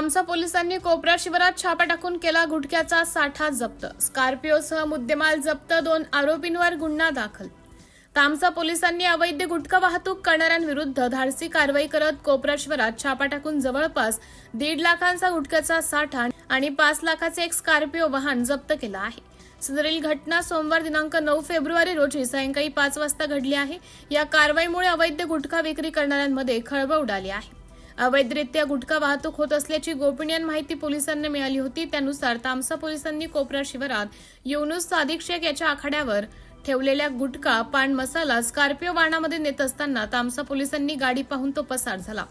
तामसा पोलिसांनी कोपरा शिवारात छापा टाकून केला गुटख्याचा साठा जप्त। स्कॉर्पिओसह मुद्देमाल जप्त, 2 आरोपींवर गुन्हा दाखल। तामसा पोलिसांनी अवैध गुटखा वाहतूक करणाऱ्यांविरुद्ध धाडसी कारवाई करत कोपरा शिवारात छापा टाकून जवळपास 1.5 लाखांचा गुटख्याचा साठा आणि 5 लाखाचे एक स्कॉर्पिओ वाहन जप्त केलं आहे। सदरील घटना सोमवार दिनांक 9 फेब्रुवारी रोजी सायंकाळी 5 वाजता घडली आहे। या कारवाईमुळे अवैध गुटखा विक्री करणाऱ्यांमध्ये खळबळ उडाली आहे। अवैधरित्या गुटखा वाहतूक होत असल्याची गोपनीय माहिती पोलिसांना मिळाली होती। त्यानुसार तामसा पोलिसांनी कोपरा शिवारात युनुस सादिक शेख याच्या आखाड्यावर ठेवलेल्या गुटखा, पान मसाला स्कॉर्पिओ वाहनामध्ये नेत असताना तामसा पोलिसांनी गाडी पाहून तो पसार झाला।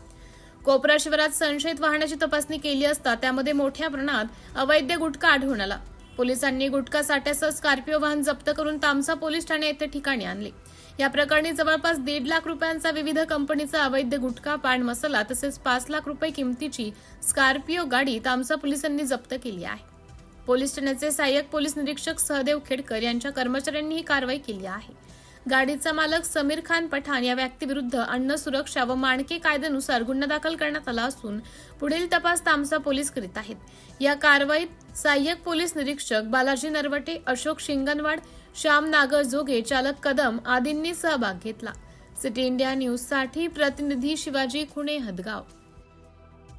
कोपरा शिवारात संशयित वाहनाची तपासणी केली असता त्यामध्ये मोठ्या प्रमाणात अवैध गुटखा आढळून आला। पोलिसांनी गुटखा साठ्यासह स्कॉर्पिओ वाहन जप्त करून तामसा पोलीस ठाणे येथे ठिकाणी आणले। या प्रकरणी जवळपास 1.5 लाख रुपयांचा विविध कंपनीचा अवैध गुटखा, पान मसाला तसेच 5 लाख रुपये किमतीची स्कॉर्पिओ गाडी तामसा पोलिसांनी जप्त केली आहे। पोलीस ठाण्याचे सहाय्यक पोलीस निरीक्षक सहदेव खेडकर यांच्या कर्मचाऱ्यांनी ही कारवाई केली आहे। गाडीचा मालक समीर खान पठाण या व्यक्तीविरुद्ध अन्न सुरक्षा व मानके कायद्यानुसार गुन्हा दाखल करण्यात आला असून पुढील तपास तामसा पोलीस करीत आहेत। या कारवाईत सहाय्यक पोलीस निरीक्षक बालाजी नरवटे, अशोक शिंगणवाड, श्याम नागर जोगे, चालक कदम आदींनी सहभाग घेतला। सिटी इंडिया न्यूज साठी प्रतिनिधी शिवाजी खुणे, हदगाव।